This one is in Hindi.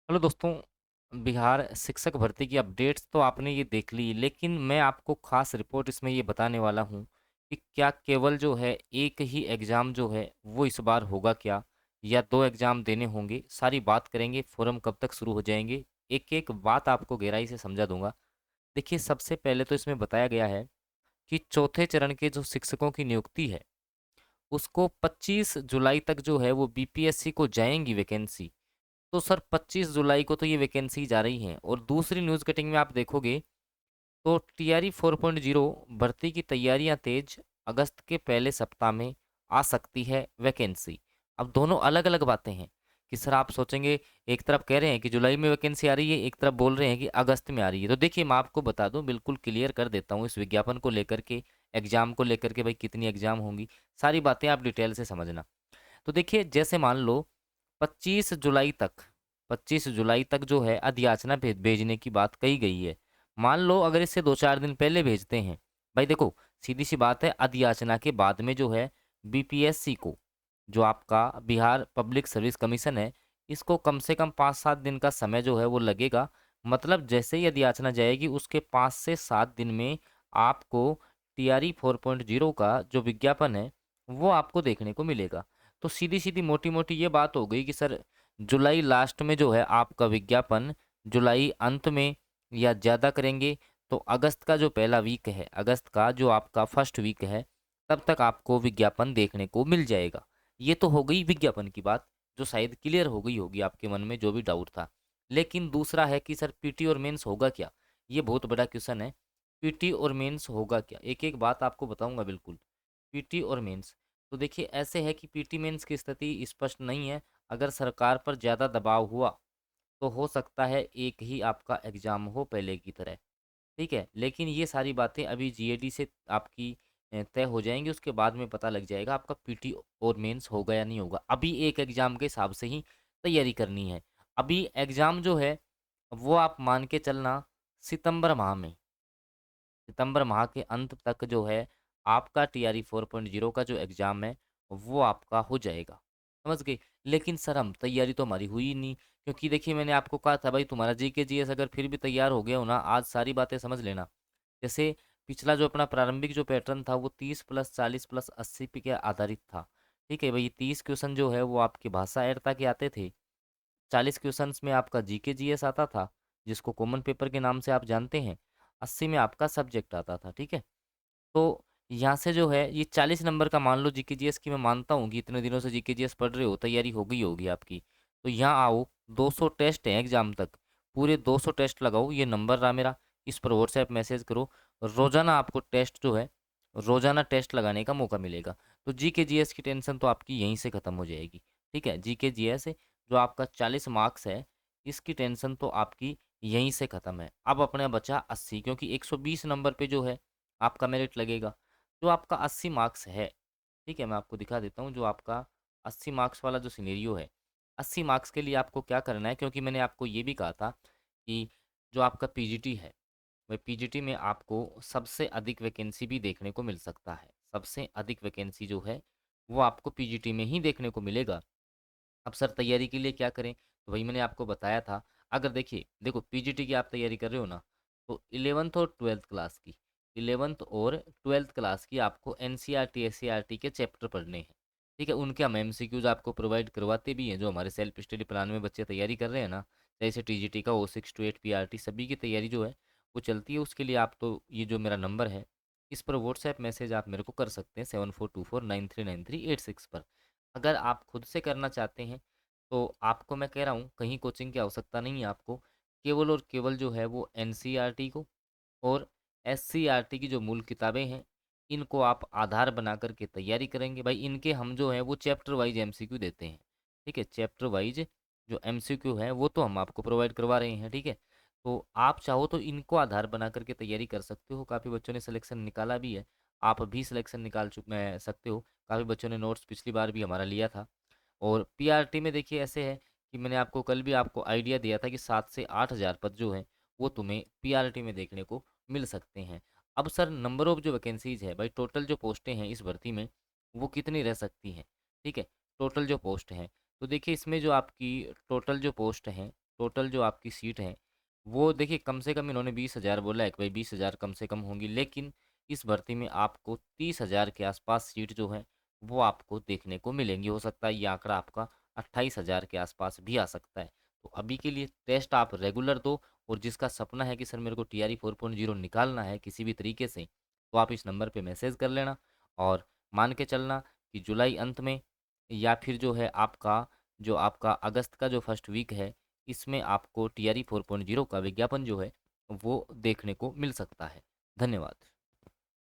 हेलो दोस्तों। बिहार शिक्षक भर्ती की अपडेट्स तो आपने ये देख ली, लेकिन मैं आपको खास रिपोर्ट इसमें ये बताने वाला हूँ कि क्या केवल जो है एक ही एग्ज़ाम जो है वो इस बार होगा क्या, या दो एग्ज़ाम देने होंगे। सारी बात करेंगे। फोरम कब तक शुरू हो जाएंगे, एक एक बात आपको गहराई से समझा दूंगा। देखिए, सबसे पहले तो इसमें बताया गया है कि चौथे चरण के जो शिक्षकों की नियुक्ति है उसको 25 जुलाई तक जो है वो बीपीएससी को जाएंगी वैकेंसी। तो सर 25 जुलाई को तो ये वैकेंसी जा रही हैं। और दूसरी न्यूज़ कटिंग में आप देखोगे तो टीआरई 4.0 भर्ती की तैयारियां तेज, अगस्त के पहले सप्ताह में आ सकती है वैकेंसी। अब दोनों अलग अलग बातें हैं कि सर आप सोचेंगे, एक तरफ कह रहे हैं कि जुलाई में वैकेंसी आ रही है, एक तरफ बोल रहे हैं कि अगस्त में आ रही है। तो देखिए, मैं आपको बता दूं, बिल्कुल क्लियर कर देता हूँ इस विज्ञापन को लेकर के, एग्जाम को लेकर के, भाई कितनी एग्जाम होंगी, सारी बातें आप डिटेल से समझना। तो देखिए, जैसे मान लो 25 जुलाई तक 25 जुलाई तक जो है अधियाचना भेजने की बात कही गई है। मान लो अगर इससे 2-4 दिन पहले भेजते हैं, भाई देखो, सीधी सी बात है, अधियाचना के बाद में जो है बीपीएससी को, जो आपका बिहार पब्लिक सर्विस कमीशन है, इसको कम से कम 5-7 दिन का समय जो है वो लगेगा। मतलब जैसे ही अधियाचना जाएगी उसके 5 से 7 दिन में आपको टीआरई 4.0 का जो विज्ञापन है वो आपको देखने को मिलेगा। तो सीधी सीधी मोटी मोटी ये बात हो गई कि सर जुलाई लास्ट में जो है आपका विज्ञापन, जुलाई अंत में या ज़्यादा करेंगे तो अगस्त का जो पहला वीक है, अगस्त का जो आपका फर्स्ट वीक है, तब तक आपको विज्ञापन देखने को मिल जाएगा। ये तो हो गई विज्ञापन की बात, जो शायद क्लियर हो गई होगी आपके मन में जो भी डाउट था। लेकिन दूसरा है कि सर पीटी और मेंस होगा क्या, ये बहुत बड़ा क्वेश्चन है। पीटी और मेंस होगा क्या, एक एक बात आपको बताऊंगा बिल्कुल। पीटी और मेंस, तो देखिए ऐसे है कि पीटी मेंस की स्थिति स्पष्ट नहीं है। अगर सरकार पर ज़्यादा दबाव हुआ तो हो सकता है एक ही आपका एग्ज़ाम हो पहले की तरह। ठीक है, लेकिन ये सारी बातें अभी जीएडी से आपकी तय हो जाएंगी, उसके बाद में पता लग जाएगा आपका पीटी और मेंस होगा या नहीं होगा। अभी एक एग्ज़ाम के हिसाब से ही तैयारी करनी है। अभी एग्ज़ाम जो है वो आप मान के चलना, सितंबर माह में, सितंबर माह के अंत तक जो है आपका टीआरई 4.0 का जो एग्ज़ाम है वो आपका हो जाएगा। समझ गए। लेकिन सर हम तैयारी तो हमारी हुई ही नहीं, क्योंकि देखिए मैंने आपको कहा था भाई तुम्हारा जीके जीएस अगर फिर भी तैयार हो गया हो ना, आज सारी बातें समझ लेना। जैसे पिछला जो अपना प्रारंभिक जो पैटर्न था वो 30+40+80 पे के आधारित था। ठीक है भाई, 30 क्वेश्चन जो है वो आपकी भाषा एड़ता के आते थे, 40 क्वेश्चंस में आपका जीके जीएस आता था, जिसको कॉमन पेपर के नाम से आप जानते हैं, 80 में आपका सब्जेक्ट आता था। ठीक है, तो यहाँ से जो है ये 40 नंबर का मान लो जीके जीएस की, मैं मानता हूँ कि इतने दिनों से जीके जीएस पढ़ रहे हो, तैयारी हो गई होगी आपकी। तो यहाँ आओ, 200 टेस्ट हैं एग्जाम तक, पूरे 200 टेस्ट लगाओ। ये नंबर रहा मेरा, इस पर व्हाट्सएप मैसेज करो। रोजाना आपको टेस्ट जो है, रोजाना टेस्ट लगाने का मौका मिलेगा। तो जीके जीएस की टेंशन तो आपकी यहीं से खत्म हो जाएगी। ठीक है, जीके जीएस जो आपका 40 मार्क्स है, इसकी टेंशन तो आपकी यहीं से खत्म है। अब अपने बचा 80, क्योंकि 120 नंबर पे जो है आपका मेरिट लगेगा। जो आपका 80 मार्क्स है, ठीक है, मैं आपको दिखा देता हूँ जो आपका 80 मार्क्स वाला जो सिनेरियो है। 80 मार्क्स के लिए आपको क्या करना है, क्योंकि मैंने आपको ये भी कहा था कि जो आपका पीजीटी है, वह पीजीटी में आपको सबसे अधिक वैकेंसी भी देखने को मिल सकता है। सबसे अधिक वैकेंसी जो है वो आपको पीजीटी में ही देखने को मिलेगा। अब सर तैयारी के लिए क्या करें, तो वही मैंने आपको बताया था। अगर देखिए, देखो पीजीटी की आप तैयारी कर रहे हो ना, तो 11th और 12th क्लास की, 11th और 12th क्लास की आपको एनसीईआरटी एससीईआरटी के चैप्टर पढ़ने हैं। ठीक है, उनके हम एमसीक्यूज आपको प्रोवाइड करवाते भी हैं, जो हमारे सेल्फ स्टडी प्लान में बच्चे तैयारी कर रहे हैं ना, जैसे टीजीटी का O6 to 8 पीआरटी सभी की तैयारी जो है वो चलती है। उसके लिए आप तो ये जो मेरा नंबर है, इस पर व्हाट्सएप मैसेज आप मेरे को कर सकते हैं 7424939386 पर। अगर आप खुद से करना चाहते हैं तो आपको मैं कह रहा हूँ कहीं कोचिंग की आवश्यकता नहीं है आपको। केवल और केवल जो है वो एनसीईआरटी को और एससीईआरटी की जो मूल किताबें हैं, इनको आप आधार बना करके तैयारी करेंगे। भाई इनके हम जो है वो चैप्टर वाइज एमसीक्यू देते हैं। ठीक है, चैप्टर वाइज जो एमसीक्यू है वो तो हम आपको प्रोवाइड करवा रहे हैं। ठीक है, तो आप चाहो तो इनको आधार बना करके तैयारी कर सकते हो। काफ़ी बच्चों ने सिलेक्शन निकाला भी है, आप भी सिलेक्शन निकाल सकते हो। काफ़ी बच्चों ने नोट्स पिछली बार भी हमारा लिया था। और पीआरटी में देखिए ऐसे है कि मैंने आपको कल भी आपको आइडिया दिया था कि 7 से 8 हज़ार पद जो हैं वो तुम्हें पीआरटी में देखने को मिल सकते हैं। अब सर नंबर ऑफ जो वैकेंसीज है, भाई टोटल जो पोस्टें हैं इस भर्ती में वो कितनी रह सकती हैं। ठीक है, टोटल जो पोस्ट हैं, तो देखिए इसमें जो आपकी टोटल जो पोस्ट हैं टोटल जो आपकी सीट है, वो देखिए कम से कम इन्होंने 20,000 बोला है कि भाई 20,000 कम से कम होंगी, लेकिन इस भर्ती में आपको 30,000 के आसपास सीट जो है वो आपको देखने को मिलेंगी। हो सकता है ये आंकड़ा आपका 28,000 के आसपास भी आ सकता है। तो अभी के लिए टेस्ट आप रेगुलर दो, और जिसका सपना है कि सर मेरे को टीआरई 4.0 निकालना है किसी भी तरीके से, तो आप इस नंबर पे मैसेज कर लेना। और मान के चलना कि जुलाई अंत में या फिर जो आपका अगस्त का जो फर्स्ट वीक है, इसमें आपको टीआरई 4.0 का विज्ञापन जो है वो देखने को मिल सकता है। धन्यवाद।